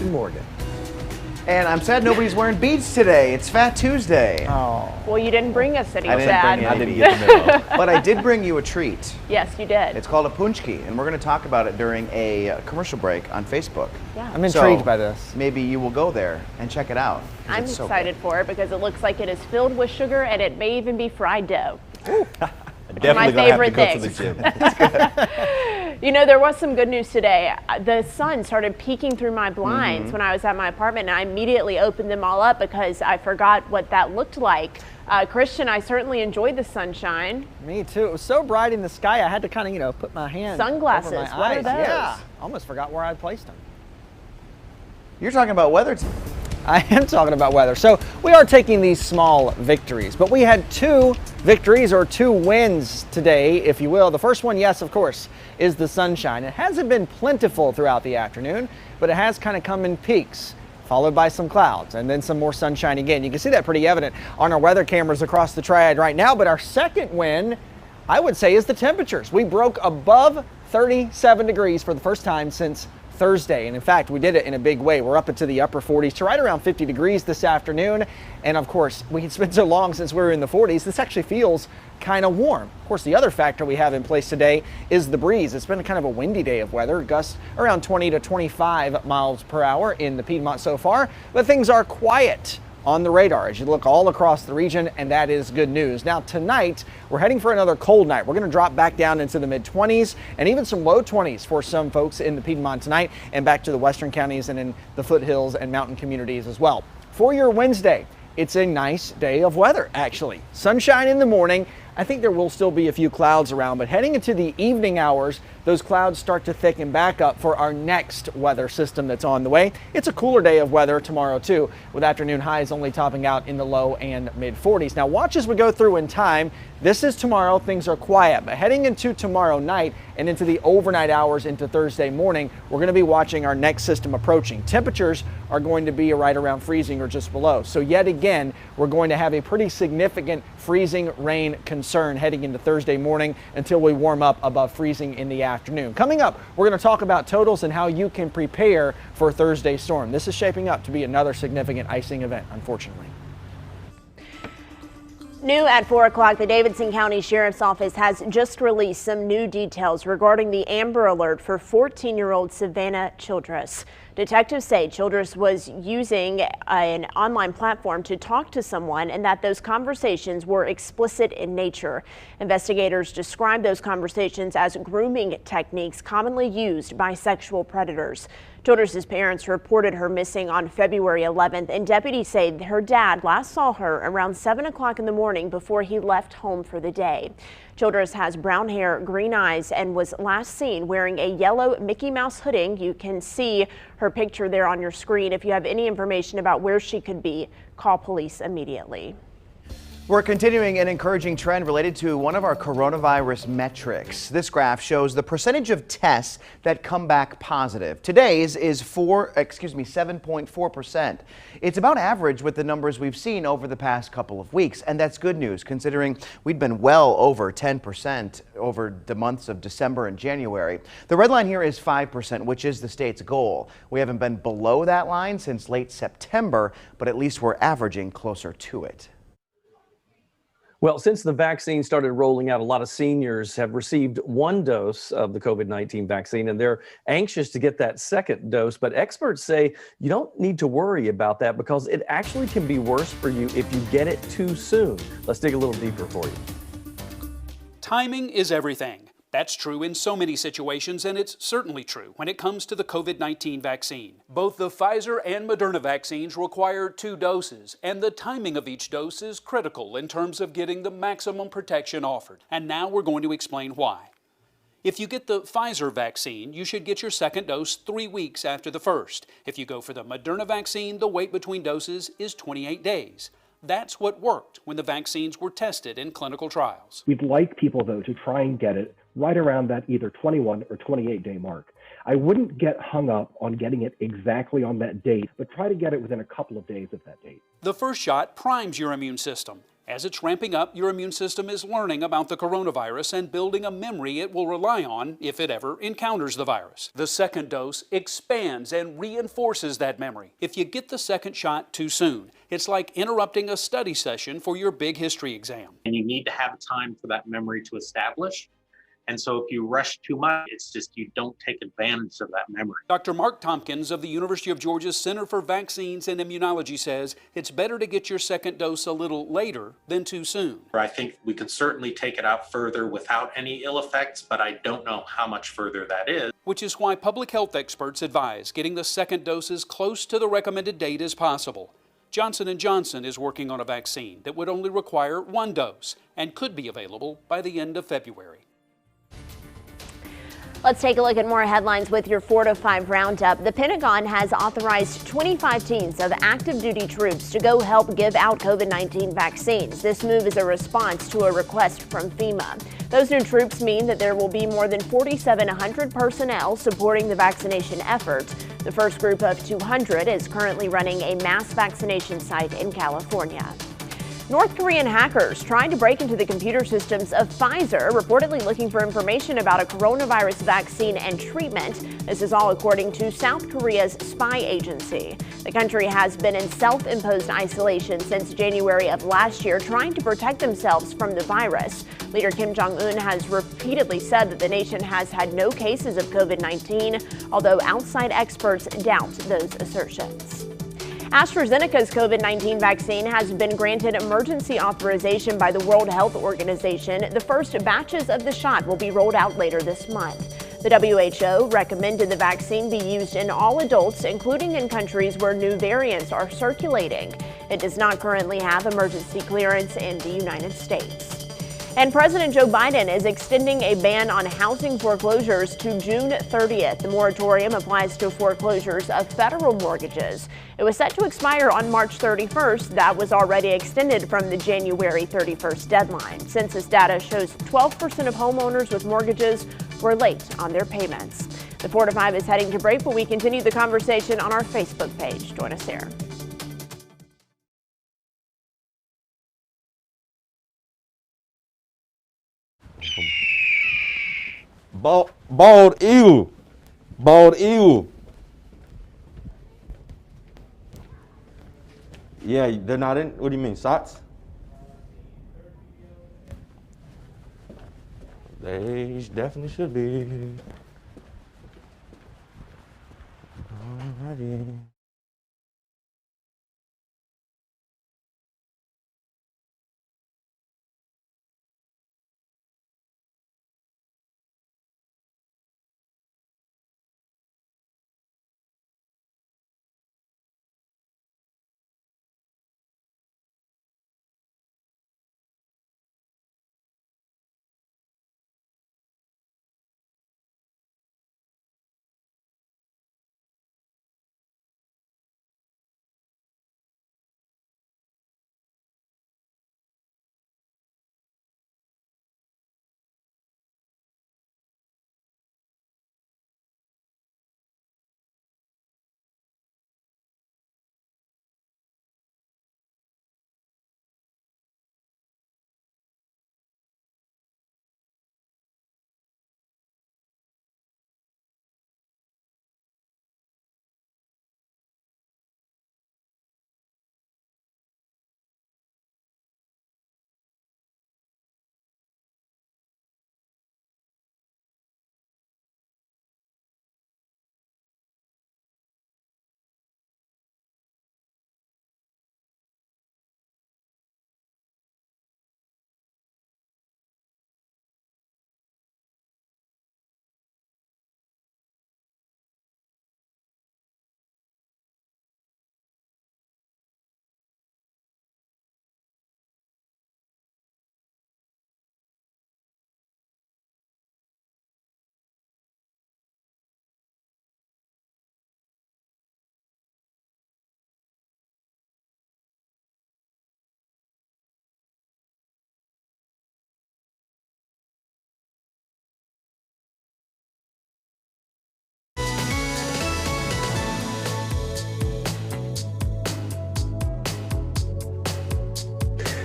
Christian Morgan. And I'm sad nobody's wearing beads today. It's Fat Tuesday. Oh. Well, you didn't bring us any sad. I didn't get the memo. But I did bring you a treat. Yes, you did. It's called a punchki, and we're going to talk about it during a commercial break on Facebook. Yeah. I'm intrigued by this. Maybe you will go there and check it out. I'm excited for it because it looks like it is filled with sugar and it may even be fried dough. Definitely my favorite gonna have to thing. go to the gym. You know, there was some good news today. The sun started peeking through my blinds when I was at my apartment, and I immediately opened them all up because I forgot what that looked like. Christian, I certainly enjoyed the sunshine. Me too. It was so bright in the sky, I had to kind of, put my hand Sunglasses, over my what are eyes. those? Yeah, almost forgot where I'd placed them. You're talking about weather. I am talking about weather. So we are taking these small victories, but we had 2 victories or 2 wins today, if you will. The first one, yes, of course, is the sunshine. It hasn't been plentiful throughout the afternoon, but it has kind of come in peaks, followed by some clouds and then some more sunshine again. You can see that pretty evident on our weather cameras across the triad right now. But our second win, I would say, is the temperatures. We broke above 37 degrees for the first time since Thursday, and in fact we did it in a big way. We're up into the upper 40s to right around 50 degrees this afternoon, and of course it's been so long since we were in the 40s, this actually feels kind of warm. Of course, the other factor we have in place today is the breeze. It's been kind of a windy day of weather, gusts around 20 to 25 miles per hour in the Piedmont so far, but things are quiet on the radar as you look all across the region, and that is good news. Now tonight, we're heading for another cold night. We're going to drop back down into the mid-20s and even some low 20s for some folks in the Piedmont tonight, and back to the western counties and in the foothills and mountain communities as well. For your Wednesday, it's a nice day of weather, actually. Sunshine in the morning. I think there will still be a few clouds around, but heading into the evening hours, those clouds start to thicken back up for our next weather system that's on the way. It's a cooler day of weather tomorrow too, with afternoon highs only topping out in the low and mid 40s. Now watch as we go through in time. This is tomorrow, things are quiet, but heading into tomorrow night and into the overnight hours into Thursday morning, we're going to be watching our next system approaching. Temperatures are going to be right around freezing or just below. So yet again, we're going to have a pretty significant freezing rain concern heading into Thursday morning until we warm up above freezing in the afternoon. Coming up, we're going to talk about totals and how you can prepare for Thursday's storm. This is shaping up to be another significant icing event, unfortunately. New at 4 o'clock, the Davidson County Sheriff's Office has just released some new details regarding the Amber Alert for 14-year-old Savannah Childress. Detectives say Childress was using an online platform to talk to someone and that those conversations were explicit in nature. Investigators describe those conversations as grooming techniques commonly used by sexual predators. Childress's parents reported her missing on February 11th, and deputies say her dad last saw her around 7 o'clock in the morning before he left home for the day. Childress has brown hair, green eyes, and was last seen wearing a yellow Mickey Mouse hoodie. You can see her picture there on your screen. If you have any information about where she could be, call police immediately. We're continuing an encouraging trend related to one of our coronavirus metrics. This graph shows the percentage of tests that come back positive. Today's is 7.4%. It's about average with the numbers we've seen over the past couple of weeks, and that's good news considering we'd been well over 10% over the months of December and January. The red line here is 5%, which is the state's goal. We haven't been below that line since late September, but at least we're averaging closer to it. Well, since the vaccine started rolling out, a lot of seniors have received 1 dose of the COVID-19 vaccine, and they're anxious to get that second dose. But experts say you don't need to worry about that because it actually can be worse for you if you get it too soon. Let's dig a little deeper for you. Timing is everything. That's true in so many situations, and it's certainly true when it comes to the COVID-19 vaccine. Both the Pfizer and Moderna vaccines require 2 doses, and the timing of each dose is critical in terms of getting the maximum protection offered. And now we're going to explain why. If you get the Pfizer vaccine, you should get your second dose 3 weeks after the first. If you go for the Moderna vaccine, the wait between doses is 28 days. That's what worked when the vaccines were tested in clinical trials. We'd like people, though, to try and get it right around that either 21 or 28-day mark. I wouldn't get hung up on getting it exactly on that date, but try to get it within a couple of days of that date. The first shot primes your immune system. As it's ramping up, your immune system is learning about the coronavirus and building a memory it will rely on if it ever encounters the virus. The second dose expands and reinforces that memory. If you get the second shot too soon, it's like interrupting a study session for your big history exam. And you need to have time for that memory to establish. And so if you rush too much, it's just you don't take advantage of that memory. Dr. Mark Tompkins of the University of Georgia's Center for Vaccines and Immunology says it's better to get your second dose a little later than too soon. I think we can certainly take it out further without any ill effects, but I don't know how much further that is. Which is why public health experts advise getting the second dose as close to the recommended date as possible. Johnson & Johnson is working on a vaccine that would only require one dose and could be available by the end of February. Let's take a look at more headlines with your 4 to 5 roundup. The Pentagon has authorized 25 teams of active duty troops to go help give out COVID-19 vaccines. This move is a response to a request from FEMA. Those new troops mean that there will be more than 4,700 personnel supporting the vaccination effort. The first group of 200 is currently running a mass vaccination site in California. North Korean hackers trying to break into the computer systems of PFIZER, reportedly looking for information about a coronavirus vaccine and treatment. This is all according to South Korea's spy agency. The country has been in self-imposed isolation since January of last year, trying to protect themselves from the virus. Leader Kim Jong-un has repeatedly said that the nation has had no cases of COVID-19, although outside experts doubt those assertions. ASTRAZENECA'S COVID-19 vaccine has been granted emergency authorization by the World Health Organization. The first batches of the shot will be rolled out later this month. The WHO recommended the vaccine be used in all adults, including in countries where new variants are circulating. It does not currently have emergency clearance in the United States. And President Joe Biden is extending a ban on housing foreclosures to June 30th. The moratorium applies to foreclosures of federal mortgages. It was set to expire on March 31st. That was already extended from the January 31st deadline. Census data shows 12% of homeowners with mortgages were late on their payments. The 4 to 5 is heading to break, but we continue the conversation on our Facebook page. Join us there. Bald eagle. Bald eagle. Yeah, they're not in. What do you mean, socks? They definitely should be. Alrighty.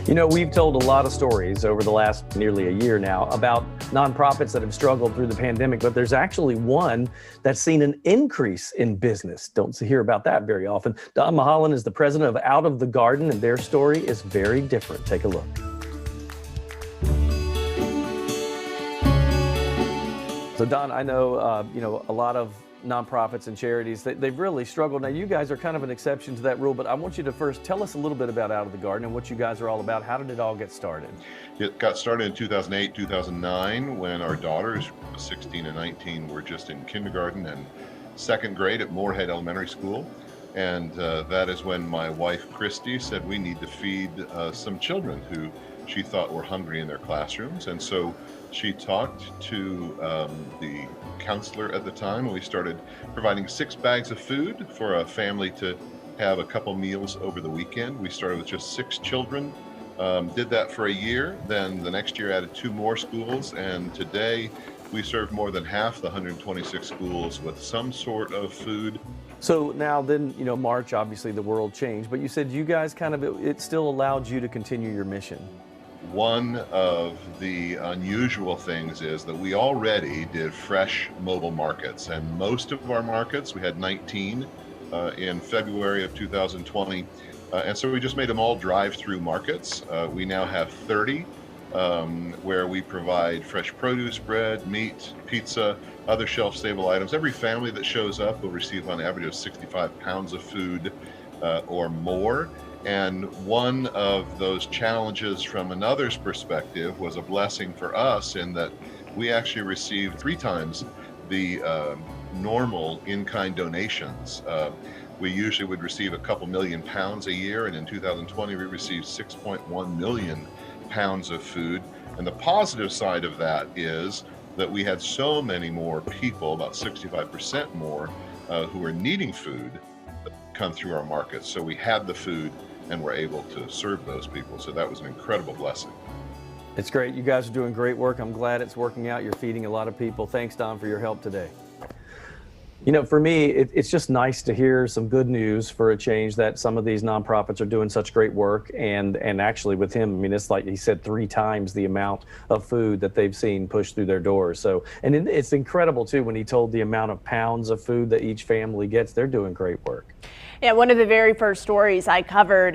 You know, we've told a lot of stories over the last nearly a year now about nonprofits that have struggled through the pandemic, but there's actually one that's seen an increase in business. Don't hear about that very often. Don Mulholland is the president of Out of the Garden, and their story is very different. Take a look. So Don, I know, a lot of nonprofits and charities, they've really struggled. Now, you guys are kind of an exception to that rule, but I want you to first tell us a little bit about Out of the Garden and what you guys are all about. How did it all get started? It got started in 2008, 2009, when our daughters, 16 and 19, were just in kindergarten and second grade at Moorhead Elementary School. And that is when my wife, Christy, said we need to feed some children who she thought were hungry in their classrooms. And so she talked to the counselor at the time, and we started providing 6 bags of food for a family to have a couple meals over the weekend. We started with just 6 children, did that for a year. Then the next year added 2 more schools, and today we serve more than half the 126 schools with some sort of food. So now then, March, obviously the world changed, but you said you guys it still allowed you to continue your mission. One of the unusual things is that we already did fresh mobile markets, and most of our markets, we had 19 in February of 2020, and so we just made them all drive-through markets. We now have 30 where we provide fresh produce, bread, meat, pizza, other shelf-stable items. Every family that shows up will receive on average of 65 pounds of food or more. And one of those challenges from another's perspective was a blessing for us in that we actually received 3 times the normal in-kind donations. We usually would receive a couple million pounds a year, and in 2020 we received 6.1 million pounds of food. And the positive side of that is that we had so many more people, about 65% more, who were needing food come through our markets. So we had the food and were able to serve those people. So that was an incredible blessing. It's great. You guys are doing great work. I'm glad it's working out. You're feeding a lot of people. Thanks, Don, for your help today. For me, it's just nice to hear some good news for a change, that some of these nonprofits are doing such great work. And actually with him, it's like he said, 3 times the amount of food that they've seen pushed through their doors. So, and it's incredible too, when he told the amount of pounds of food that each family gets. They're doing great work. Yeah, one of the very first stories I covered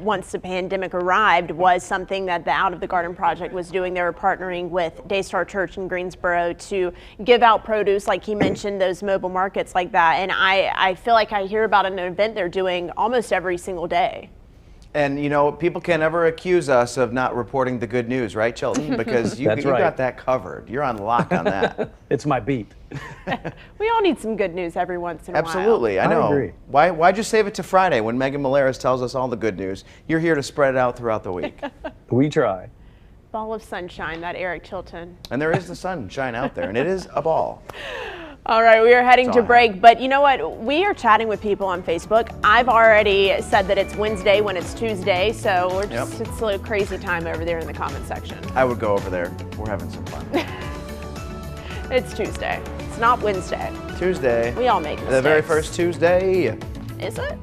once the pandemic arrived was something that the Out of the Garden Project was doing. They were partnering with Daystar Church in Greensboro to give out produce, like he mentioned, those mobile markets like that. And I feel like I hear about an event they're doing almost every single day. And people can't ever accuse us of not reporting the good news, right, Chilton? Because you got that covered. You're on lock on that. It's my beat. We all need some good news every once in a while. Absolutely, I know. I agree. Why'd you save it to Friday when Megan Maleras tells us all the good news? You're here to spread it out throughout the week. We try. Ball of sunshine, that Eric Chilton. And there is the sunshine out there, and it is a ball. All right, we are heading to break, but you know what? We are chatting with people on Facebook. I've already said that it's Wednesday when it's Tuesday, so we're just, it's a crazy time over there in the comment section. I would go over there. We're having some fun. It's Tuesday. It's not Wednesday. Tuesday. We all make mistakes. The very first Tuesday. Is it?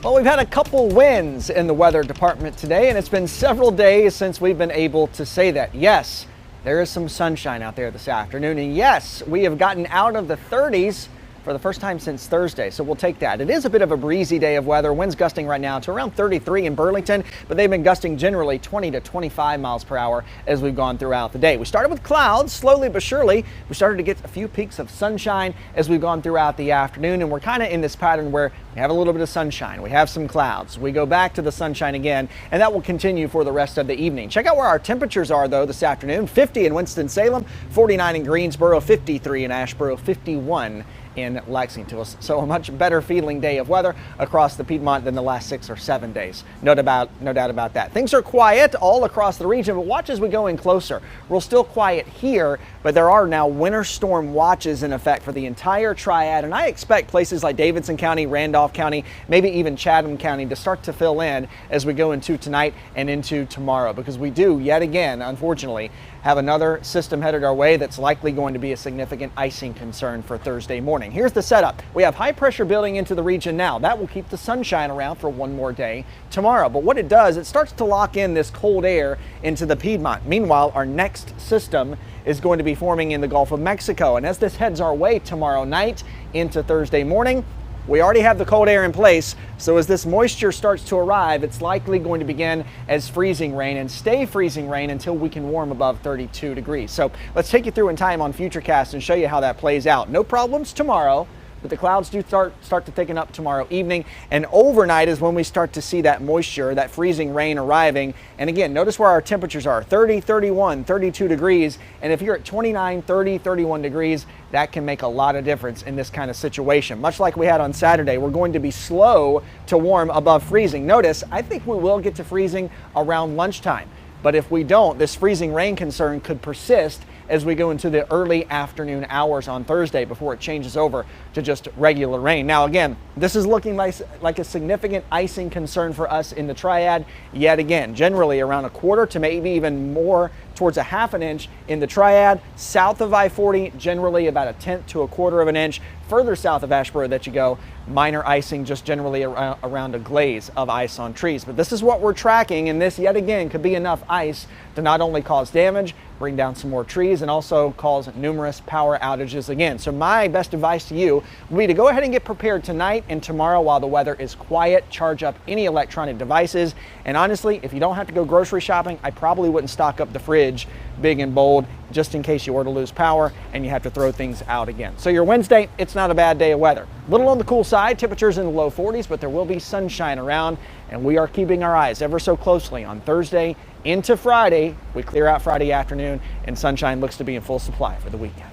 Well, we've had a couple wins in the weather department today, and it's been several days since we've been able to say that. Yes, there is some sunshine out there this afternoon, and yes, we have gotten out of the 30s for the first time since Thursday, so we'll take that. It is a bit of a breezy day of weather. Winds gusting right now to around 33 in Burlington, but they've been gusting generally 20 to 25 miles per hour as we've gone throughout the day. We started with clouds, slowly but surely. We started to get a few peaks of sunshine as we've gone throughout the afternoon, and we're kind of in this pattern where we have a little bit of sunshine, we have some clouds, we go back to the sunshine again, and that will continue for the rest of the evening. Check out where our temperatures are though this afternoon. 50 in Winston-Salem, 49 in Greensboro, 53 in Asheboro, 51 in Lexington. So a much better feeling day of weather across the Piedmont than the last 6 or 7 days. No doubt about that. Things are quiet all across the region, but watch as we go in closer. We're still quiet here, but there are now winter storm watches in effect for the entire triad, and I expect places like Davidson County, Randolph County, maybe even Chatham County to start to fill in as we go into tonight and into tomorrow, because we do yet again, unfortunately, have another system headed our way that's likely going to be a significant icing concern for Thursday morning. Here's the setup. We have high pressure building into the region now. That will keep the sunshine around for one more day tomorrow. But what it does, it starts to lock in this cold air into the Piedmont. Meanwhile, our next system is going to be forming in the Gulf of Mexico. And as this heads our way tomorrow night into Thursday morning, we already have the cold air in place, so as this moisture starts to arrive, it's likely going to begin as freezing rain and stay freezing rain until we can warm above 32 degrees. So let's take you through in time on Futurecast and show you how that plays out. No problems tomorrow, but the clouds do start to thicken up tomorrow evening, and overnight is when we start to see that moisture, that freezing rain arriving. And again, notice where our temperatures are: 30, 31, 32 degrees. And if you're at 29, 30, 31 degrees, that can make a lot of difference in this kind of situation. Much like we had on Saturday, we're going to be slow to warm above freezing. Notice, I think we will get to freezing around lunchtime. But if we don't, this freezing rain concern could persist as we go into the early afternoon hours on Thursday before it changes over to just regular rain. Now again, this is looking like a significant icing concern for us in the triad yet again. Generally around a quarter to maybe even more towards a half an inch in the triad. South of I-40, generally about a tenth to a quarter of an inch. Further south of Asheboro that you go, minor icing just generally around a glaze of ice on trees. But this is what we're tracking, and this yet again could be enough ice to not only cause damage, bring down some more trees, and also cause numerous power outages again. So my best advice to you would be to go ahead and get prepared tonight and tomorrow while the weather is quiet. Charge up any electronic devices, and honestly, if you don't have to go grocery shopping, I probably wouldn't stock up the fridge big and bold just in case you were to lose power and you have to throw things out again. So your Wednesday, it's not a bad day of weather. A little on the cool side, temperatures in the low 40s, but there will be sunshine around, and we are keeping our eyes ever so closely on Thursday into Friday. We clear out Friday afternoon, and sunshine looks to be in full supply for the weekend.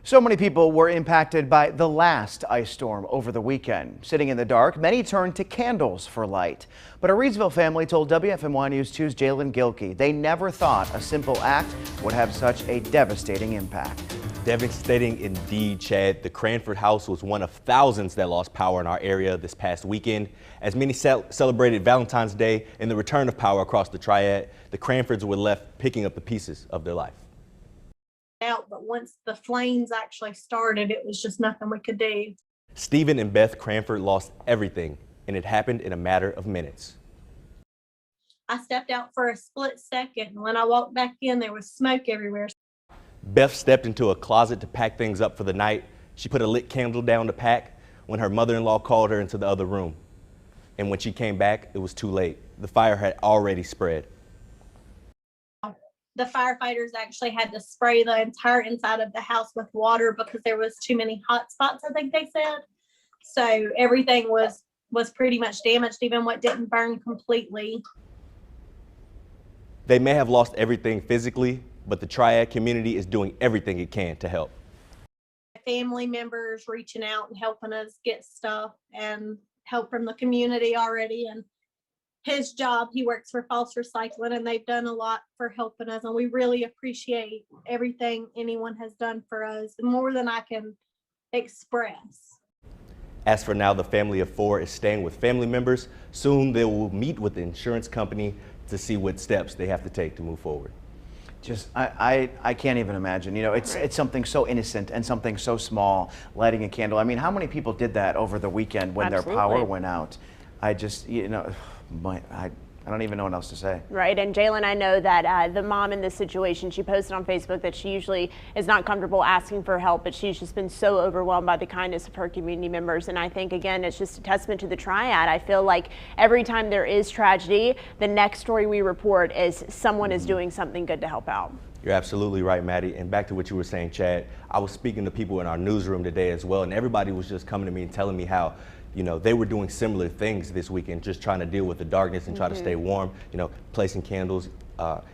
So many people were impacted by the last ice storm over the weekend. Sitting in the dark, many turned to candles for light. But a Reedsville family told WFMY News 2's Jalen Gilkey they never thought a simple act would have such a devastating impact. Devastating indeed, Chad. The Cranford house was one of thousands that lost power in our area this past weekend. As many celebrated Valentine's Day and the return of power across the triad, the Cranfords were left picking up the pieces of their life. But once the flames actually started, it was just nothing we could do. Stephen and Beth Cranford lost everything, and it happened in a matter of minutes. I stepped out for a split second, and when I walked back in, there was smoke everywhere. Beth stepped into a closet to pack things up for the night. She put a lit candle down to pack when her mother-in-law called her into the other room. And when she came back, it was too late. The fire had already spread. The firefighters actually had to spray the entire inside of the house with water because there was too many hot spots, I think they said. So everything was pretty much damaged, even what didn't burn completely. They may have lost everything physically, but the triad community is doing everything it can to help. Family members reaching out and helping us get stuff, and help from the community already. And his job, he works for False Recycling, and they've done a lot for helping us, and we really appreciate everything anyone has done for us, more than I can express. As for now, the family of 4 is staying with family members. Soon they will meet with the insurance company to see what steps they have to take to move forward. Just, I can't even imagine. You know, it's something so innocent and something so small, lighting a candle. I mean, how many people did that over the weekend when their power went out? I just, you know, I don't even know what else to say. Right, and Jalen, I know that the mom in this situation, she posted on Facebook that she usually is not comfortable asking for help, but she's just been so overwhelmed by the kindness of her community members. And I think, again, it's just a testament to the triad. I feel like every time there is tragedy, the next story we report is someone is doing something good to help out. You're absolutely right, Maddie. And back to what you were saying, Chad, I was speaking to people in our newsroom today as well, and everybody was just coming to me and telling me how, you know, they were doing similar things this weekend, just trying to deal with the darkness and try to stay warm, you know, placing candles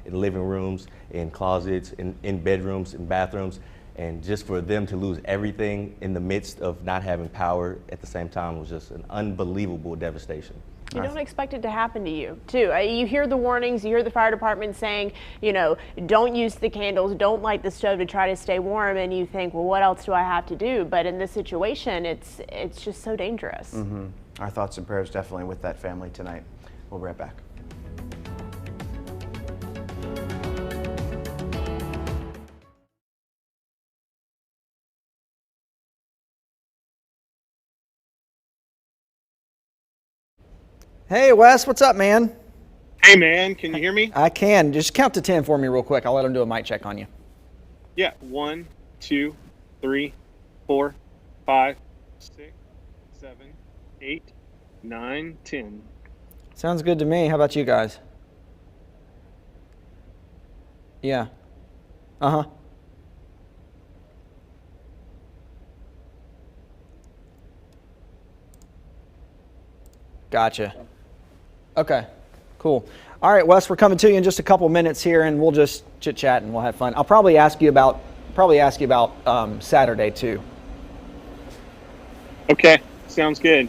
in living rooms, in closets, in bedrooms, in bathrooms. And just for them to lose everything in the midst of not having power at the same time was just an unbelievable devastation. You don't expect it to happen to you, too. You hear the warnings, you hear the fire department saying, you know, don't use the candles, don't light the stove to try to stay warm, and you think, well, what else do I have to do? But in this situation, it's just so dangerous. Our thoughts and prayers definitely with that family tonight. We'll be right back. Hey, Wes, what's up, man? Hey, man, can you hear me? I can. Just count to 10 for me real quick. I'll let him do a mic check on you. Yeah, 1, 2, 3, 4, 5, 6, 7, 8, 9, 10. Sounds good to me. How about you guys? Yeah. Uh-huh. Gotcha. Okay, cool. All right, Wes, we're coming to you in just a couple minutes here, and we'll just chit-chat and we'll have fun. I'll probably ask you about Saturday too. Okay, sounds good.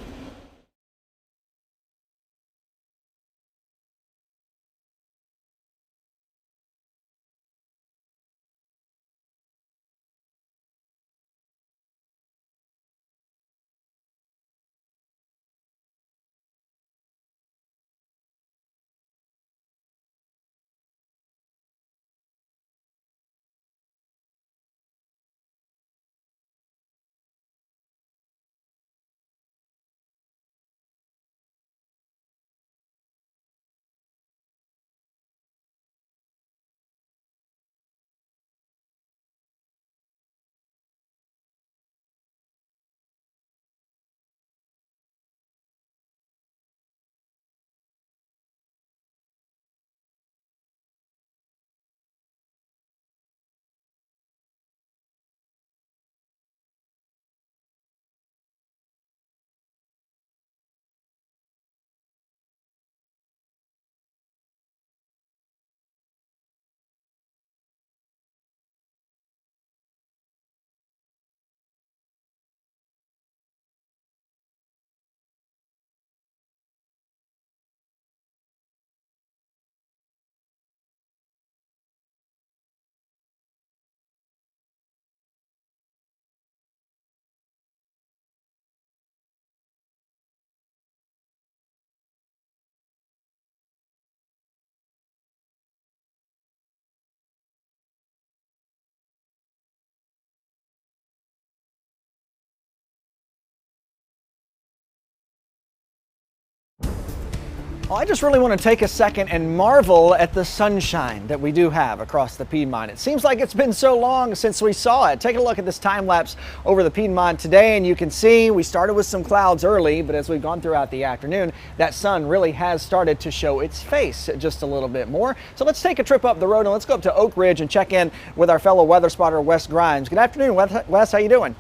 Well, I just really want to take a second and marvel at the sunshine that we do have across the Piedmont. It seems like it's been so long since we saw it. Take a look at this time lapse over the Piedmont today, and you can see we started with some clouds early, but as we've gone throughout the afternoon, that sun really has started to show its face just a little bit more. So let's take a trip up the road and let's go up to Oak Ridge and check in with our fellow weather spotter, Wes Grimes. Good afternoon, Wes. How you doing?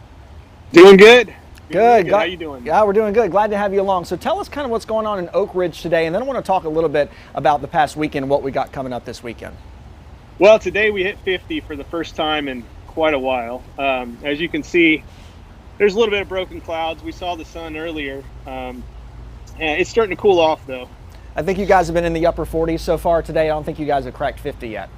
Doing good. Good. How you doing? Yeah, we're doing good. Glad to have you along. So tell us kind of what's going on in Oak Ridge today, and then I want to talk a little bit about the past weekend and what we got coming up this weekend. Well, today we hit 50 for the first time in quite a while. As you can see, there's a little bit of broken clouds. We saw the sun earlier. And it's starting to cool off, though. I think you guys have been in the upper 40s so far today. I don't think you guys have cracked 50 yet.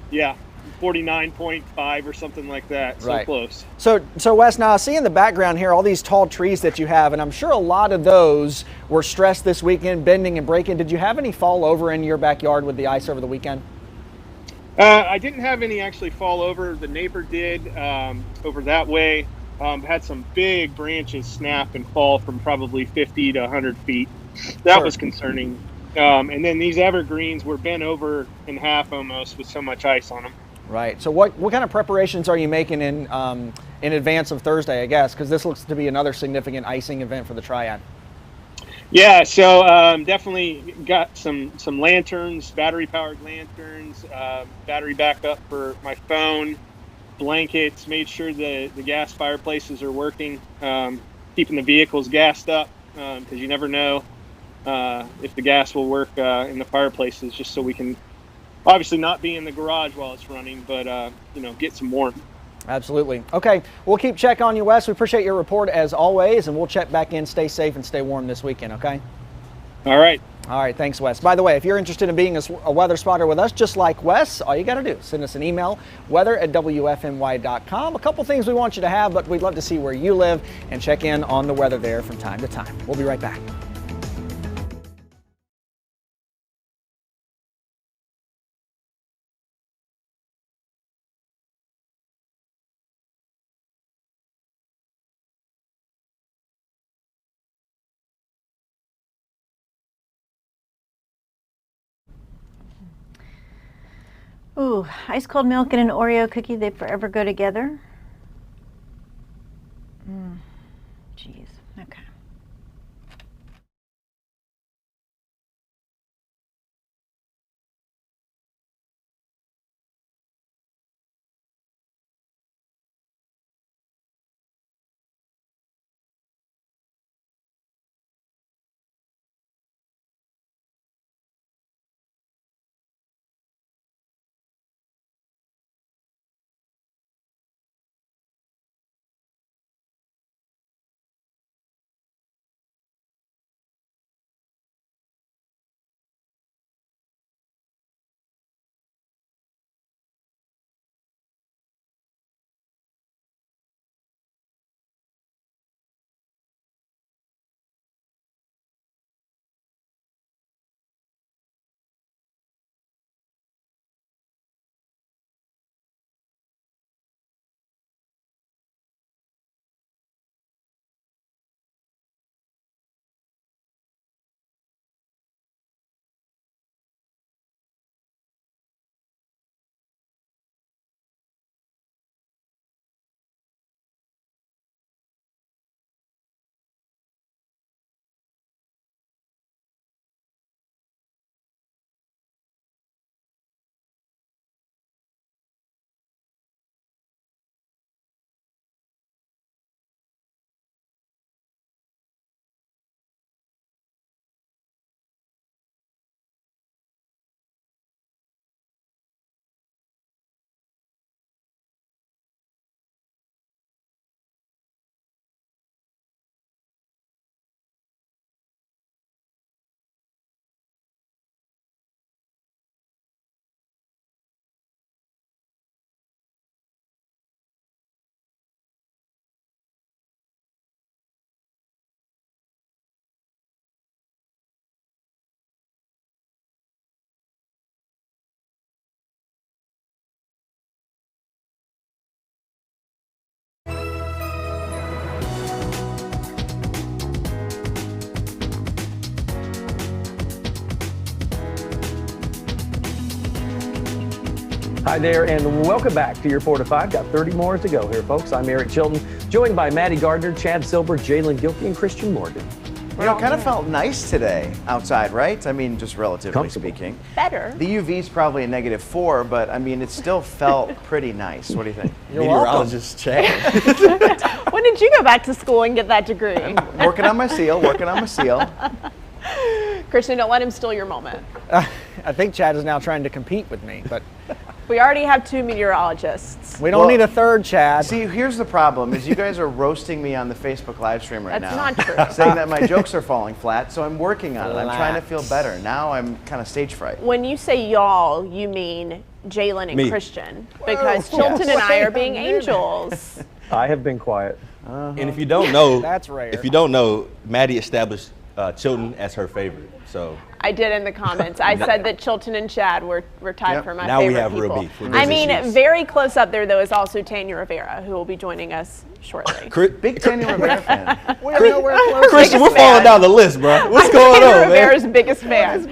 Yeah. 49.5 or something like that. So right. Close. So Wes, now I see in the background here all these tall trees that you have, and I'm sure a lot of those were stressed this weekend, bending and breaking. Did you have any fall over in your backyard with the ice over the weekend? I didn't have any actually fall over. The neighbor did over that way. Had some big branches snap and fall from probably 50 to 100 feet. That Sure. was concerning. And then these evergreens were bent over in half almost with so much ice on them. Right. So what kind of preparations are you making in advance of Thursday, I guess, because this looks to be another significant icing event for the Triad? Yeah, so definitely got some lanterns, battery-powered lanterns, battery backup for my phone, blankets, made sure the gas fireplaces are working, keeping the vehicles gassed up, because you never know if the gas will work in the fireplaces, just so we can obviously not be in the garage while it's running, but get some warmth. Absolutely. Okay, we'll keep check on you, Wes. We appreciate your report as always, and we'll check back in. Stay safe and stay warm this weekend, okay? All right. All right, thanks, Wes. By the way, if you're interested in being a weather spotter with us, just like Wes, all you got to do is send us an email, weather@wfny.com. A couple things we want you to have, but we'd love to see where you live and check in on the weather there from time to time. We'll be right back. Ooh, ice cold milk and an Oreo cookie, they forever go together. Jeez, okay. Hi there, and welcome back to your 4 to 5. Got 30 more to go here, folks. I'm Eric Chilton, joined by Maddie Gardner, Chad Silver, Jalen Gilkey, and Christian Morgan. You know, it kind of felt nice today outside, right? I mean, just relatively speaking. Better. The UV's probably a -4, but I mean, it still felt pretty nice. What do you think? Meteorologist Chad. When did you go back to school and get that degree? Working on my seal, working on my seal. Christian, don't let him steal your moment. I think Chad is now trying to compete with me, but We already have 2 meteorologists. we don't need a third, Chad. See, here's the problem, is you guys are roasting me on the Facebook live stream right That's now. not true. Saying that my jokes are falling flat, so I'm working on it. I'm trying to feel Flat. better. Now I'm kind of stage fright. When you say y'all, you mean Jalen and Me. Christian, because Chilton and I are being angels. I have been quiet. And if you don't know, That's rare. If you don't know, Maddie established Chilton as her favorite. So I did in the comments. I said that Chilton and Chad were tied for my now favorite we have people. real beef. I mean, very close up there, though, is also Tanya Rivera, who will be joining us shortly. Big Tanya Rivera fan. We are nowhere close. Christian, we're falling down the list, bro. What's going Tanya on, man? Rivera's biggest fan.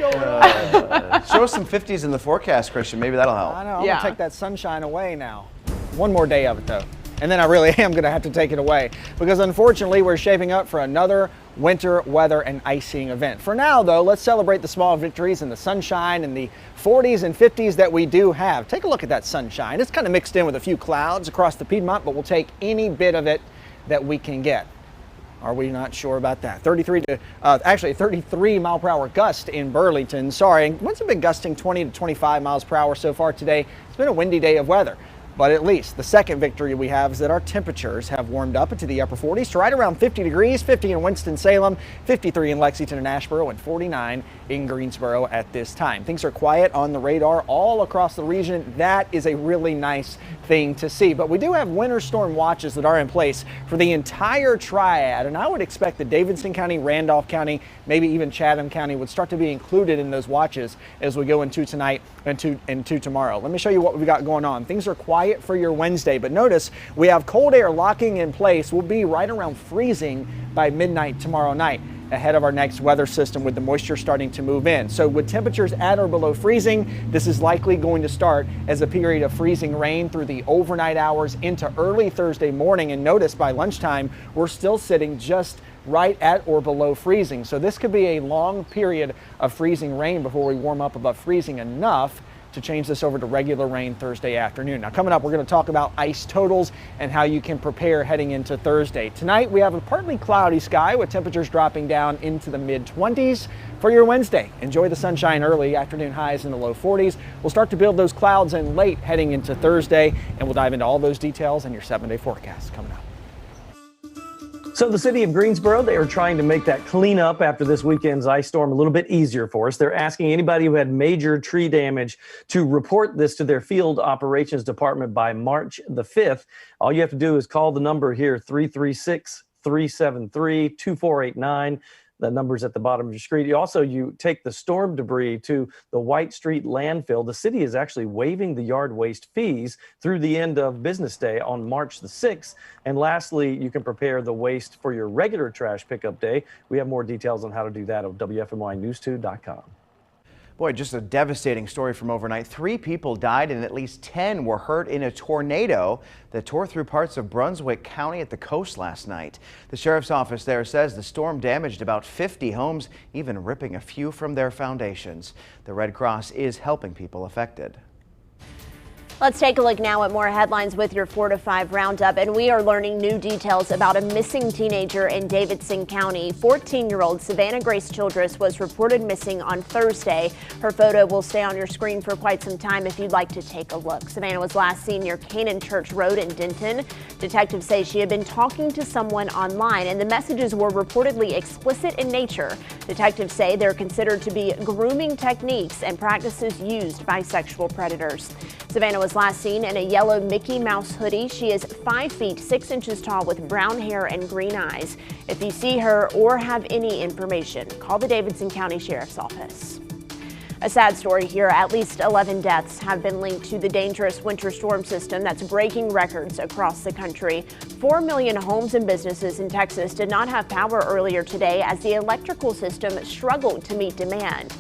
Show us some 50s in the forecast, Christian. Maybe that'll help. I know. I'm going to take that sunshine away now. One more day of it, though. And then I really am going to have to take it away because unfortunately we're shaping up for another winter weather and icing event. For now, though, let's celebrate the small victories and the sunshine and the 40s and 50s that we do have. Take a look at that sunshine. It's kind of mixed in with a few clouds across the Piedmont, but we'll take any bit of it that we can get. Are we not sure about that? 33 mile per hour gust in Burlington. Sorry, winds have been gusting 20 to 25 miles per hour so far today. It's been a windy day of weather. But at least the second victory we have is that our temperatures have warmed up into the upper 40s to right around 50 degrees, 50 in Winston-Salem, 53 in Lexington and Asheboro, and 49 in Greensboro at this time. Things are quiet on the radar all across the region. That is a really nice thing to see. But we do have winter storm watches that are in place for the entire triad, and I would expect that Davidson County, Randolph County, maybe even Chatham County would start to be included in those watches as we go into tonight and to tomorrow. Let me show you what we've got going on. Things are quiet for your Wednesday, but notice we have cold air locking in place. We'll be right around freezing by midnight tomorrow night, ahead of our next weather system with the moisture starting to move in. So with temperatures at or below freezing, this is likely going to start as a period of freezing rain through the overnight hours into early Thursday morning. And notice by lunchtime, we're still sitting just right at or below freezing. So this could be a long period of freezing rain before we warm up above freezing enough to change this over to regular rain Thursday afternoon. Now coming up, we're going to talk about ice totals and how you can prepare heading into Thursday. Tonight we have a partly cloudy sky with temperatures dropping down into the mid-20s. For your Wednesday, enjoy the sunshine early, afternoon highs in the low 40s. We'll start to build those clouds in late heading into Thursday, and we'll dive into all those details in your 7-day forecast coming up. So the city of Greensboro, they are trying to make that cleanup after this weekend's ice storm a little bit easier for us. They're asking anybody who had major tree damage to report this to their field operations department by March the 5th. All you have to do is call the number here, 336-373-2489. The number's at the bottom of your screen. You take the storm debris to the White Street landfill. The city is actually waiving the yard waste fees through the end of business day on March the 6th. And lastly, you can prepare the waste for your regular trash pickup day. We have more details on how to do that at WFMYnews2.com. Boy, just a devastating story from overnight. 3 people died and at least 10 were hurt in a tornado that tore through parts of Brunswick County at the coast last night. The sheriff's office there says the storm damaged about 50 homes, even ripping a few from their foundations. The Red Cross is helping people affected. Let's take a look now at more headlines with your 4 to 5 roundup, and we are learning new details about a missing teenager in Davidson County. 14-year-old Savannah Grace Childress was reported missing on Thursday. Her photo will stay on your screen for quite some time if you'd like to take a look. Savannah was last seen near Canaan Church Road in Denton. Detectives say she had been talking to someone online, and the messages were reportedly explicit in nature. Detectives say they're considered to be grooming techniques and practices used by sexual predators. Savannah was last seen in a yellow Mickey Mouse hoodie. She is 5 feet 6 inches tall with brown hair and green eyes. If you see her or have any information, call the Davidson County Sheriff's Office. A sad story here. At least 11 deaths have been linked to the dangerous winter storm system that's breaking records across the country. 4 million homes and businesses in Texas did not have power earlier today as the electrical system struggled to meet demand.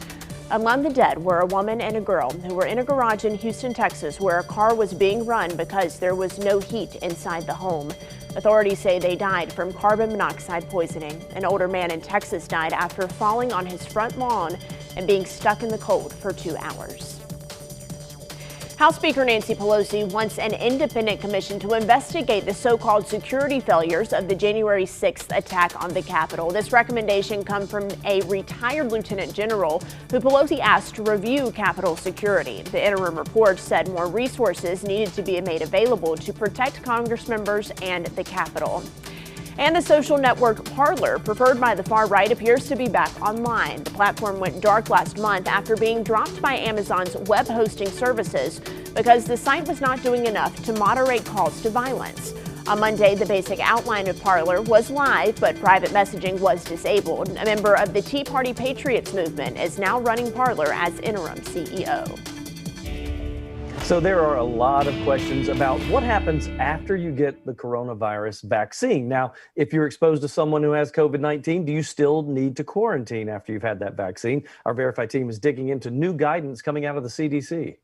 Among the dead were a woman and a girl who were in a garage in Houston, Texas, where a car was being run because there was no heat inside the home. Authorities say they died from carbon monoxide poisoning. An older man in Texas died after falling on his front lawn and being stuck in the cold for 2 hours. House Speaker Nancy Pelosi wants an independent commission to investigate the so-called security failures of the January 6th attack on the Capitol. This recommendation comes from a retired lieutenant general who Pelosi asked to review Capitol security. The interim report said more resources needed to be made available to protect Congress members and the Capitol. And the social network PARLER, preferred by the far right, appears to be back online. The platform went dark last month after being dropped by Amazon's web hosting services because the site was not doing enough to moderate calls to violence. On Monday, the basic outline of Parler was live, but private messaging was disabled. A member of the Tea Party Patriots movement is now running Parler as interim CEO. So there are a lot of questions about what happens after you get the coronavirus vaccine. Now, if you're exposed to someone who has COVID-19, do you still need to quarantine after you've had that vaccine? Our Verify team is digging into new guidance coming out of the CDC.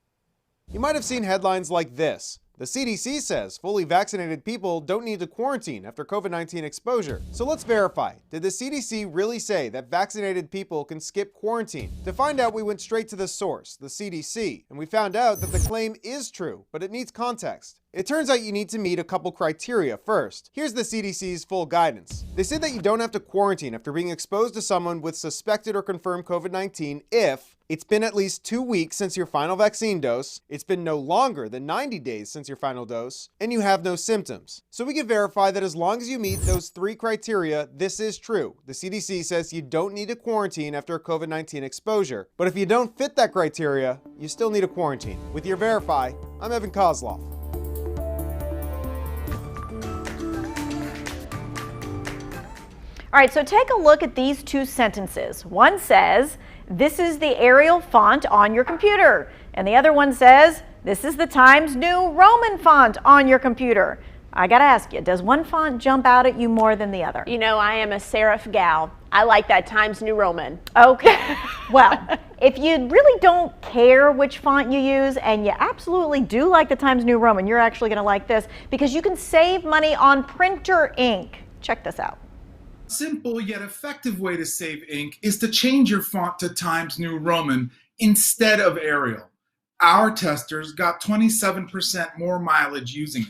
You might have seen headlines like this. The CDC says fully vaccinated people don't need to quarantine after COVID-19 exposure. So let's verify. Did the CDC really say that vaccinated people can skip quarantine? To find out, we went straight to the source, the CDC, and we found out that the claim is true, but it needs context. It turns out you need to meet a couple criteria first. Here's the CDC's full guidance. They say that you don't have to quarantine after being exposed to someone with suspected or confirmed COVID-19 if it's been at least 2 weeks since your final vaccine dose, it's been no longer than 90 days since your final dose, and you have no symptoms. So we can verify that as long as you meet those 3 criteria, this is true. The CDC says you don't need to quarantine after a COVID-19 exposure. But if you don't fit that criteria, you still need a quarantine. With your Verify, I'm Evan Kozloff. All right, so take a look at these 2 sentences. One says, "This is the Arial font on your computer." And the other one says, "This is the Times New Roman font on your computer." I gotta ask you, does one font jump out at you more than the other? You know, I am a serif gal. I like that Times New Roman. Okay, well, if you really don't care which font you use and you absolutely do like the Times New Roman, you're actually gonna like this because you can save money on printer ink. Check this out. Simple yet effective way to save ink is to change your font to Times New Roman instead of Arial. Our testers got 27% more mileage using it.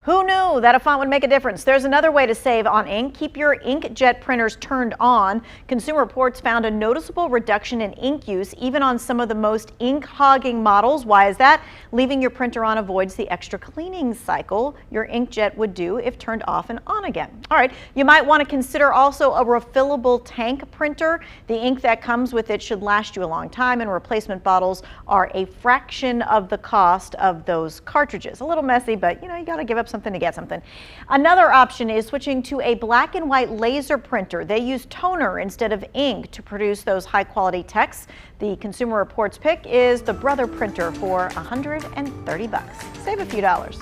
Who knew that a font would make a difference? There's another way to save on ink. Keep your inkjet printers turned on. Consumer Reports found a noticeable reduction in ink use, even on some of the most ink-hogging models. Why is that? Leaving your printer on avoids the extra cleaning cycle your inkjet would do if turned off and on again. All right, you might want to consider also a refillable tank printer. The ink that comes with it should last you a long time, and replacement bottles are a fraction of the cost of those cartridges. A little messy, but you know, you got to give up something to get something. Another option is switching to a black and white laser printer. They use toner instead of ink to produce those high quality texts. The Consumer Reports pick is the Brother printer for $130. Save a few dollars.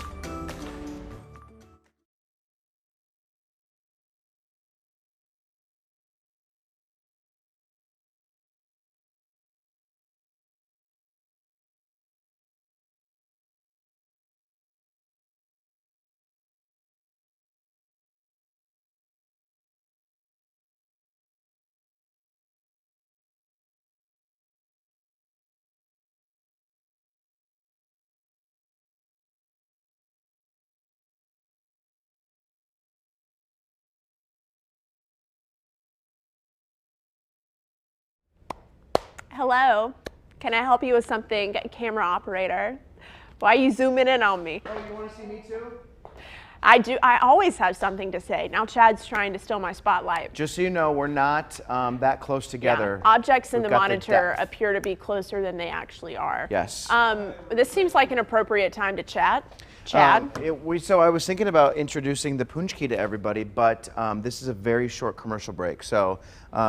Hello, can I help you with something, camera operator? Why are you zooming in on me? Oh, you want to see me too? I do. I always have something to say. Now Chad's trying to steal my spotlight. Just so you know, we're not that close together. Yeah. Objects in the monitor appear to be closer than they actually are. Yes. This seems like an appropriate time to chat. Chad? So I was thinking about introducing the punchki to everybody, but this is a very short commercial break. So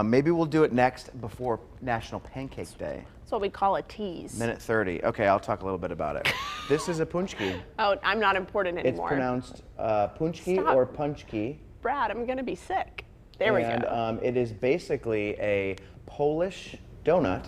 maybe we'll do it next before National Pancake Day. That's what we call a tease. Minute 30. Okay, I'll talk a little bit about it. This is a punchki. Oh, I'm not important anymore. It's pronounced punchki or punchki. Brad, I'm going to be sick. There we go. And it is basically a Polish donut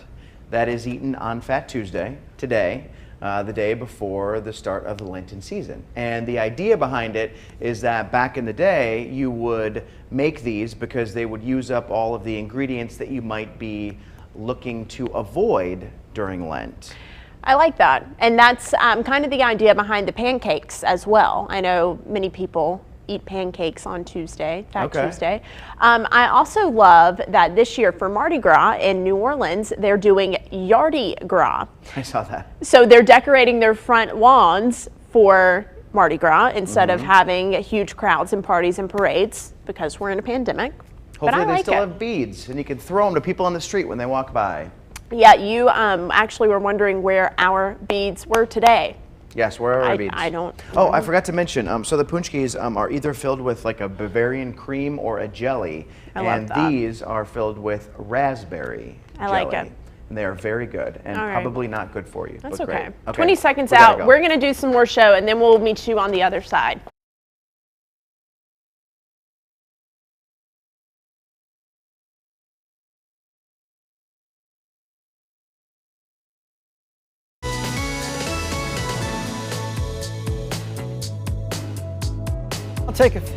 that is eaten on Fat Tuesday, today, the day before the start of the Lenten season. And the idea behind it is that back in the day, you would make these because they would use up all of the ingredients that you might be looking to avoid during Lent. I like that. And that's kind of the idea behind the pancakes as well. I know many people eat pancakes on Tuesday, Fat Tuesday. I also love that this year for Mardi Gras in New Orleans, they're doing Yardi Gras. I saw that. So they're decorating their front lawns for Mardi Gras instead of having huge crowds and parties and parades because we're in a pandemic. Hopefully they still have beads and you can throw them to people on the street when they walk by. Yeah, you actually were wondering where our beads were today. Yes, where are our beads? I don't. Oh, I forgot to mention. So the punchkis are either filled with like a Bavarian cream or a jelly, and these are filled with raspberry jelly. I like it. And they are very good and probably not good for you. That's but okay. Great. 20 seconds out. We're going to do some more show, and then we'll meet you on the other side. I'll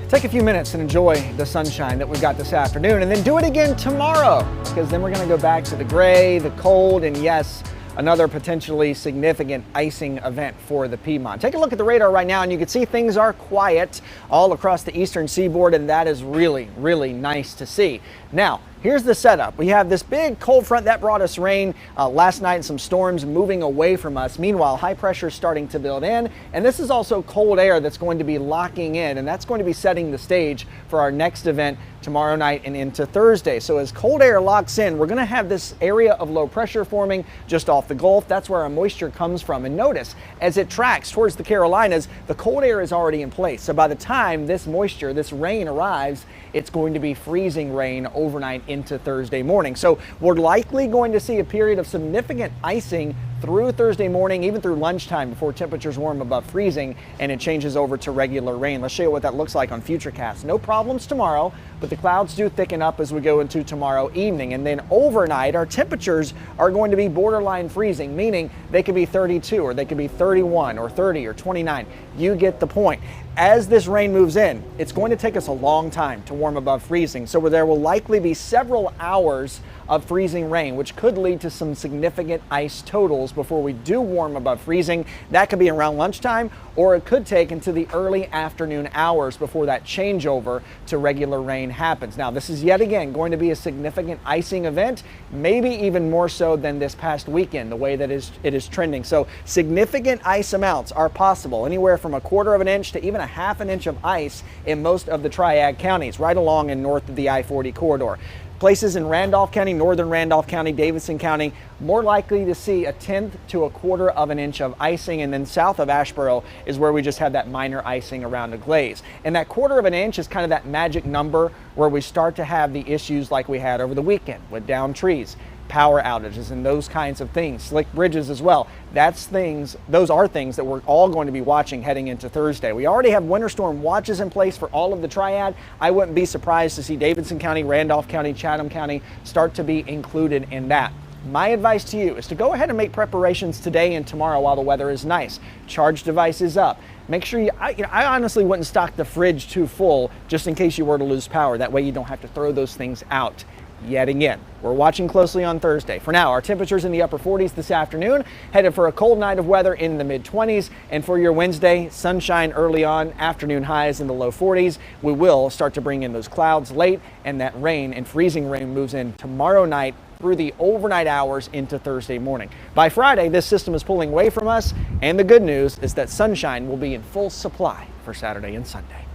take a few minutes and enjoy the sunshine that we've got this afternoon, and then do it again tomorrow, because then we're going to go back to the gray, the cold, and yes, another potentially significant icing event for the Piedmont. Take a look at the radar right now, and you can see things are quiet all across the eastern seaboard, and that is really, really nice to see. Now, here's the setup. We have this big cold front that brought us rain last night and some storms moving away from us. Meanwhile, high pressure is starting to build in, and this is also cold air that's going to be locking in, and that's going to be setting the stage for our next event tomorrow night and into Thursday. So as cold air locks in, we're going to have this area of low pressure forming just off the Gulf. That's where our moisture comes from. And notice, as it tracks towards the Carolinas, the cold air is already in place. So by the time this moisture, this rain arrives, it's going to be freezing rain overnight into Thursday morning. So we're likely going to see a period of significant icing through Thursday morning, even through lunchtime before temperatures warm above freezing and it changes over to regular rain. Let's show you what that looks like on Futurecast. No problems tomorrow, but the clouds do thicken up as we go into tomorrow evening. And then overnight, our temperatures are going to be borderline freezing, meaning they could be 32 or they could be 31 or 30 or 29. You get the point. As this rain moves in, it's going to take us a long time to warm above freezing. So there will likely be several hours of freezing rain, which could lead to some significant ice totals before we do warm above freezing. That could be around lunchtime, or it could take into the early afternoon hours before that changeover to regular rain happens. Now, this is yet again going to be a significant icing event, maybe even more so than this past weekend, the way that it is trending. So significant ice amounts are possible, anywhere from 1/4 of an inch to even 1/2 inch of ice in most of the Triad counties, right along and north of the I-40 corridor. Places in Randolph County, northern Randolph County, Davidson County, more likely to see 1/10 to 1/4 of an inch of icing, and then south of Asheboro is where we just have that minor icing around a glaze. And that 1/4 of an inch is kind of that magic number where we start to have the issues like we had over the weekend with downed trees, power outages, and those kinds of things, slick bridges as well. Those are things that we're all going to be watching heading into Thursday. We already have winter storm watches in place for all of the Triad. I wouldn't be surprised to see Davidson County, Randolph County, Chatham County start to be included in that. My advice to you is to go ahead and make preparations today and tomorrow while the weather is nice. Charge devices up. Make sure I honestly wouldn't stock the fridge too full just in case you were to lose power. That way you don't have to throw those things out yet again. We're watching closely on Thursday. For now, our temperatures in the upper 40s this afternoon, headed for a cold night of weather in the mid-20s. And for your Wednesday, sunshine early on, afternoon highs in the low 40s. We will start to bring in those clouds late, and that rain and freezing rain moves in tomorrow night through the overnight hours into Thursday morning. By Friday, this system is pulling away from us, and the good news is that sunshine will be in full supply for Saturday and Sunday.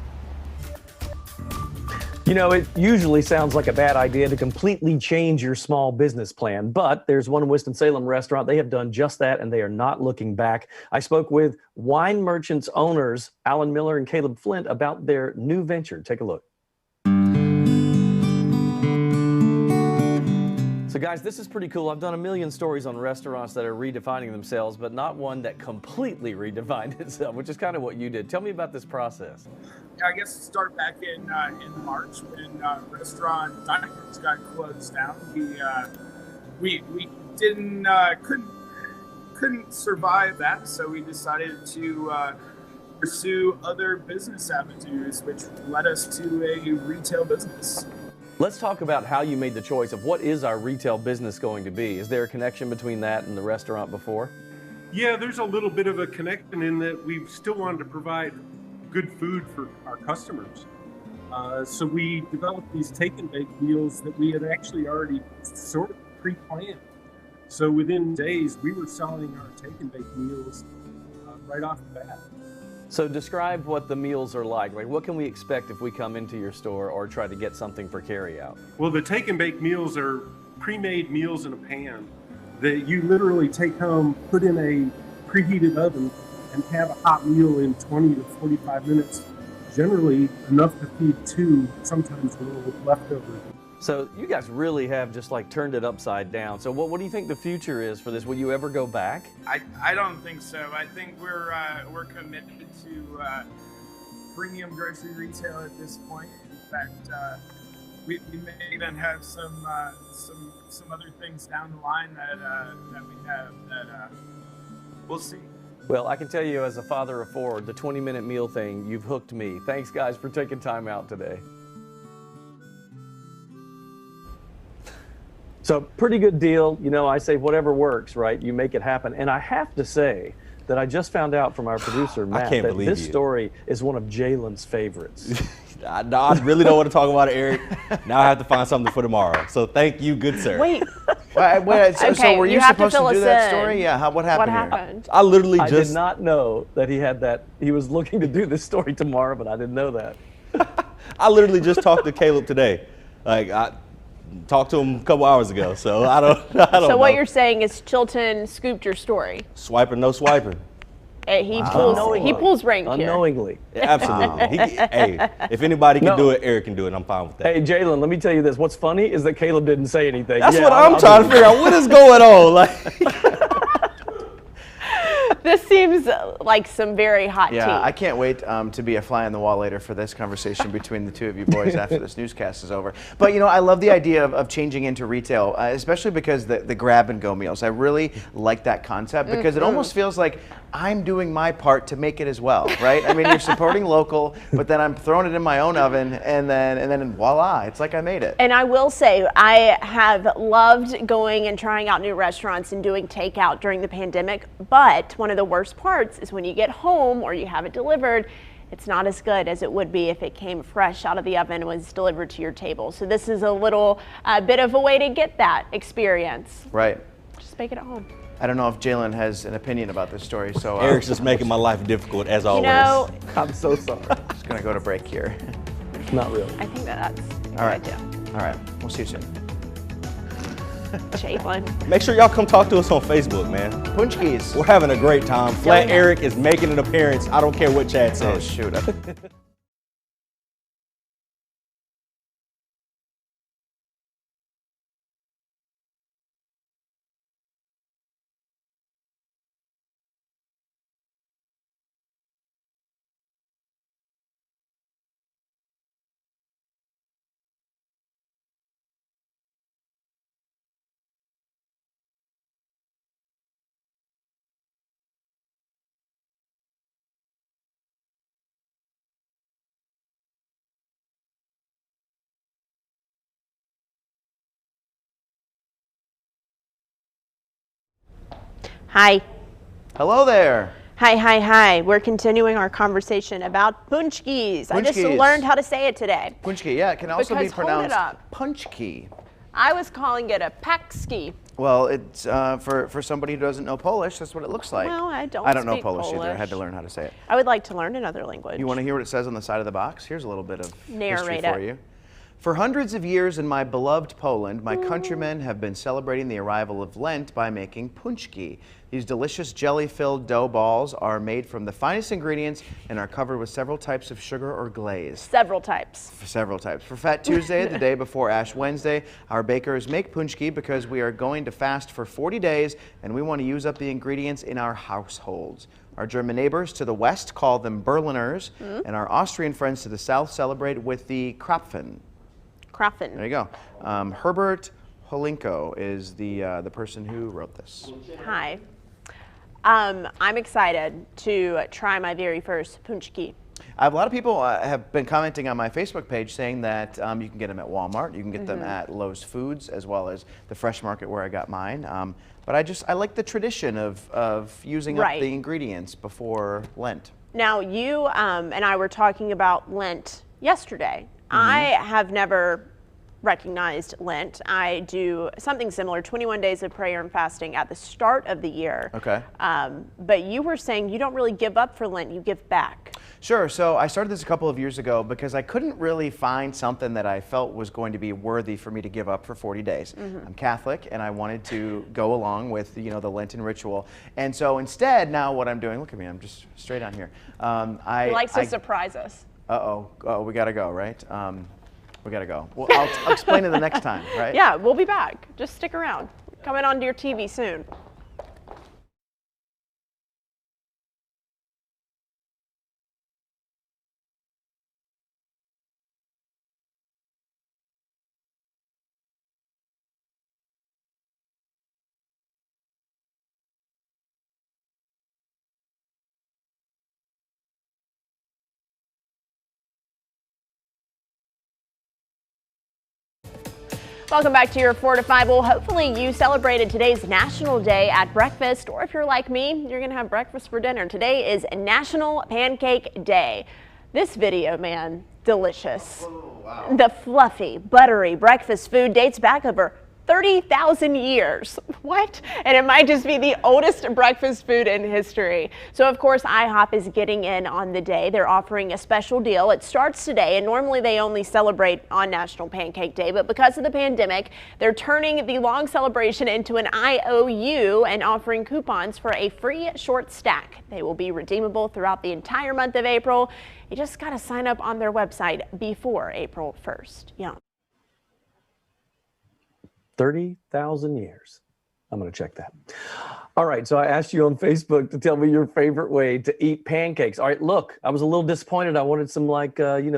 You know, it usually sounds like a bad idea to completely change your small business plan, but there's one Winston-Salem restaurant. They have done just that, and they are not looking back. I spoke with Wine Merchants owners, Alan Miller and Caleb Flint, about their new venture. Take a look. So guys, this is pretty cool. I've done a million stories on restaurants that are redefining themselves, but not one that completely redefined itself, which is kind of what you did. Tell me about this process. I guess to start back in March when restaurant dining rooms got closed down, we didn't couldn't survive that, so we decided to pursue other business avenues, which led us to a retail business. Let's talk about how you made the choice of what is our retail business going to be. Is there a connection between that and the restaurant before? Yeah, there's a little bit of a connection in that we still wanted to provide good food for our customers. So we developed these take and bake meals that we had actually already sort of pre-planned. So within days, we were selling our take and bake meals right off the bat. So describe what the meals are like. Like, what can we expect if we come into your store or try to get something for carryout? Well, the take and bake meals are pre-made meals in a pan that you literally take home, put in a preheated oven and have a hot meal in 20 to 45 minutes, generally enough to feed 2, sometimes a little leftover. So you guys really have just like turned it upside down. So what do you think the future is for this? Will you ever go back? I don't think so. I think we're committed to premium grocery retail at this point. In fact, we may even have some other things down the line that we have that we'll see. Well, I can tell you as a father of 4, the 20-minute meal thing, you've hooked me. Thanks guys for taking time out today. So pretty good deal. You know, I say whatever works, right? You make it happen. And I have to say that I just found out from our producer, Matt, that this story is one of Jalen's favorites. I really don't want to talk about it, Eric. Now I have to find something for tomorrow. So thank you, good sir. Wait, so were you supposed to do that story? Yeah, what happened here? I literally I did not know that he had that. He was looking to do this story tomorrow, but I didn't know that. I literally just talked to Caleb today. Like, I talked to him a couple hours ago, so I don't know. So what you're saying is Chilton scooped your story. Swiping, no swiping. He pulls rank unknowingly. here. Yeah, absolutely. Hey, if anybody can do it, Eric can do it. I'm fine with that. Hey, Jalen, let me tell you this. What's funny is that Caleb didn't say anything. That's what I'm trying to figure out. What is going on? Like, this seems like some very hot tea. Yeah, I can't wait to be a fly on the wall later for this conversation between the two of you boys after this newscast is over. But, you know, I love the idea of changing into retail, especially because the grab-and-go meals. I really like that concept because it almost feels like I'm doing my part to make it as well, right? I mean, you're supporting local, but then I'm throwing it in my own oven, and then voila, it's like I made it. And I will say, I have loved going and trying out new restaurants and doing takeout during the pandemic, but one of the worst parts is when you get home or you have it delivered, it's not as good as it would be if it came fresh out of the oven and was delivered to your table. So this is a little bit of a way to get that experience. Right. Just make it at home. I don't know if Jalen has an opinion about this story, so Eric's just making my life difficult as always. You know, I'm so sorry. Just gonna go to break here. Not really. I think that's a good All right. idea. All right. We'll see you soon. Jalen. Make sure y'all come talk to us on Facebook, man. Punchkis. We're having a great time. Flat Eric is making an appearance. I don't care what Chad says. Oh, shoot. Hi. Hello there. Hi. We're continuing our conversation about punchkis. I just learned how to say it today. Punchki, yeah, it can also be pronounced punch punchki. I was calling it a pakski. Well, it's for somebody who doesn't know Polish, that's what it looks like. Well, I don't know speak Polish either. I Polish. had to learn how to say it. I would like to learn another language. You want to hear what it says on the side of the box? Here's a little bit of Narrate history for it. you. For hundreds of years in my beloved Poland, my countrymen have been celebrating the arrival of Lent by making punchki. These delicious jelly-filled dough balls are made from the finest ingredients and are covered with several types of sugar or glaze. Several types. Several types. For Fat Tuesday, the day before Ash Wednesday, our bakers make punchki because we are going to fast for 40 days and we want to use up the ingredients in our households. Our German neighbors to the west call them Berliners, and our Austrian friends to the south celebrate with the Krapfen. Krapfen. There you go. Herbert Holinko is the person who wrote this. Hi. I'm excited to try my very first punchki. A lot of people have been commenting on my Facebook page saying that you can get them at Walmart, you can get them at Lowe's Foods, as well as the Fresh Market where I got mine. But I like the tradition of using up the ingredients before Lent. Now, you and I were talking about Lent yesterday. I have never recognized Lent. I do something similar, 21 days of prayer and fasting at the start of the year. Okay. But you were saying you don't really give up for Lent, you give back. Sure. So I started this a couple of years ago because I couldn't really find something that I felt was going to be worthy for me to give up for 40 days. I'm Catholic and I wanted to go along with, you know, the Lenten ritual. And so instead, now what I'm doing, look at me, I'm just straight on here. He likes to surprise us. Oh, we got to go, right? We got to go. Well, I'll explain it the next time, right? Yeah, we'll be back. Just stick around. Coming onto your TV soon. Welcome back to your 4 to 5. Well, hopefully you celebrated today's National Day at breakfast, or if you're like me, you're going to have breakfast for dinner. Today is National Pancake Day. This video, man, delicious. Oh, wow. The fluffy, buttery breakfast food dates back over 30,000 years. What? And it might just be the oldest breakfast food in history. So of course IHOP is getting in on the day. They're offering a special deal. It starts today, and normally they only celebrate on National Pancake Day, but because of the pandemic, they're turning the long celebration into an IOU and offering coupons for a free short stack. They will be redeemable throughout the entire month of April. You just got to sign up on their website before April 1st. Yum. 30,000 years. I'm going to check that. All right. So I asked you on Facebook to tell me your favorite way to eat pancakes. All right. Look, I was a little disappointed. I wanted some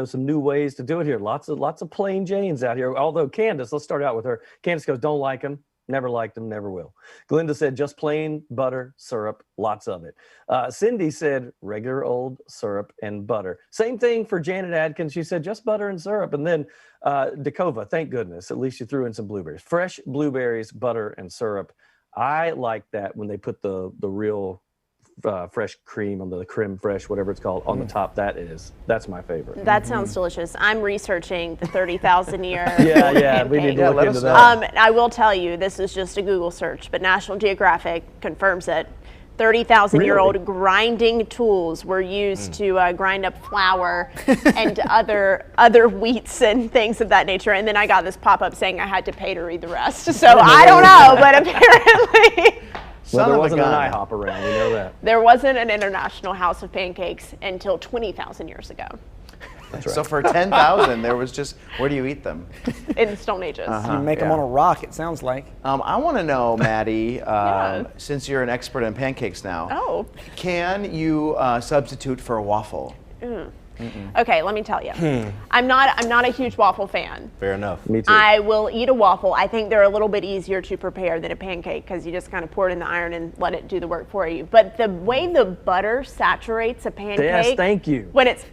some new ways to do it here. Lots of plain Janes out here. Although Candace, let's start out with her. Candace goes, don't like them. Never liked them, never will. Glenda said just plain butter, syrup, lots of it. Cindy said regular old syrup and butter. Same thing for Janet Adkins. She said just butter and syrup. And then Dakova, thank goodness, at least you threw in some blueberries. Fresh blueberries, butter, and syrup. I like that when they put the real fresh cream on the creme fraiche, whatever it's called, on the top. That's my favorite. That sounds delicious. I'm researching the 30,000 year yeah, we need to look into that. I will tell you, this is just a Google search, but National Geographic confirms it. 30,000-year-old grinding tools were used to grind up flour and other wheats and things of that nature. And then I got this pop-up saying I had to pay to read the rest. So I don't know, but apparently... Well, there wasn't an IHOP around, we know that. There wasn't an International House of Pancakes until 20,000 years ago. That's right. So for 10,000, there was just, where do you eat them? In the Stone Ages. You make them on a rock, it sounds like. I want to know, Maddie, since you're an expert in pancakes now, can you substitute for a waffle? Okay, let me tell you. I'm not a huge waffle fan. Fair enough. Me too. I will eat a waffle. I think they're a little bit easier to prepare than a pancake because you just kind of pour it in the iron and let it do the work for you. But the way the butter saturates a pancake. Yes, thank you. When it's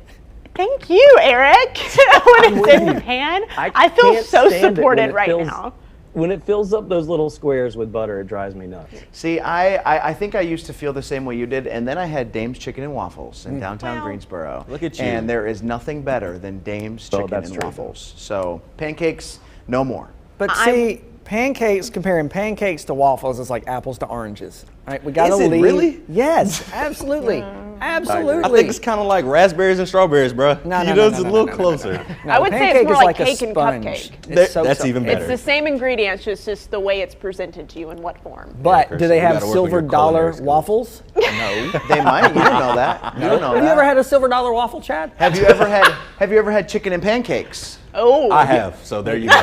Thank you, Eric. When it's in the pan, I feel so supported right now. When it fills up those little squares with butter, it drives me nuts. See, I think I used to feel the same way you did, and then I had Dame's Chicken and Waffles in downtown Greensboro. Look at you. And there is nothing better than Dame's Chicken and Waffles. So pancakes, no more. But see, pancakes, comparing pancakes to waffles is like apples to oranges. Right? We gotta leave. Really? Yes, absolutely. Absolutely. I think it's kind of like raspberries and strawberries, bro. No, it's a little closer. I would say it's more like cake and cupcake. That's even better. It's the same ingredients, just the way it's presented to you in what form. But do they have silver dollar waffles? No, they might. You don't know that. You don't know that. Have you ever had a silver dollar waffle, Chad? Have you ever had chicken and pancakes? Oh, I have. So there you go.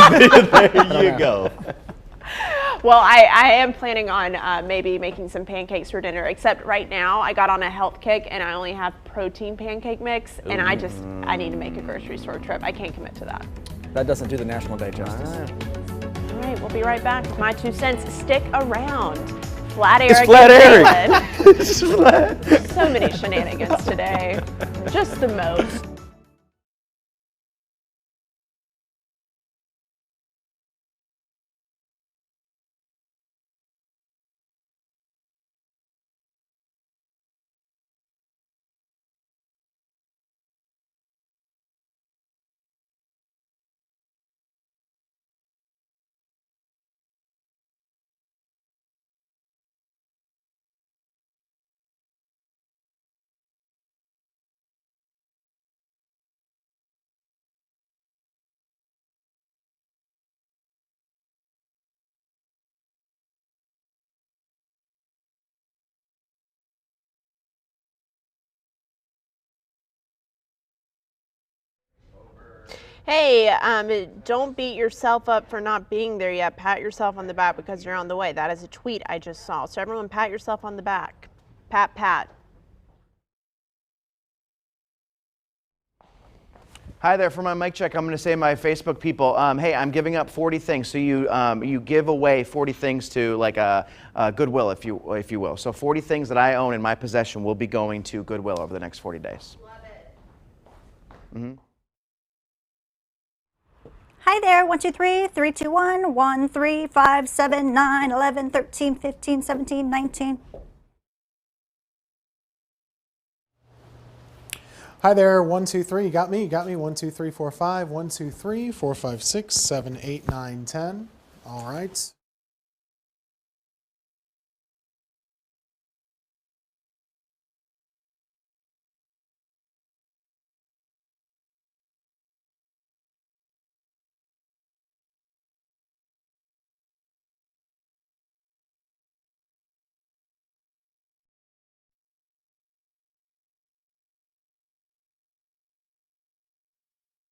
There you go. Well, I am planning on maybe making some pancakes for dinner, except right now I got on a health kick and I only have protein pancake mix, and I need to make a grocery store trip. I can't commit to that. That doesn't do the National Day justice. All right, we'll be right back with my 2 cents. Stick around. Flat Eric. It's Flat Eric. It's flat. So many shenanigans today. Just the most. Hey, don't beat yourself up for not being there yet. Pat yourself on the back because you're on the way. That is a tweet I just saw. So everyone pat yourself on the back. Pat, pat. Hi there, for my mic check, I'm going to say my Facebook people, hey, I'm giving up 40 things. So you give away 40 things to like a Goodwill, if you will. So 40 things that I own in my possession will be going to Goodwill over the next 40 days. Love it. Mm-hmm. Hi there, 1, 2, 3, 3, 2, 1, 1, 3, 5, 7, 9, 11, 13, 15, 17, 19. Hi there, 1, 2, 3, you got me, 1, 2, 3, 4, 5, 1, 2, 3, 4, 5, 6, 7, 8, 9, 10. All right.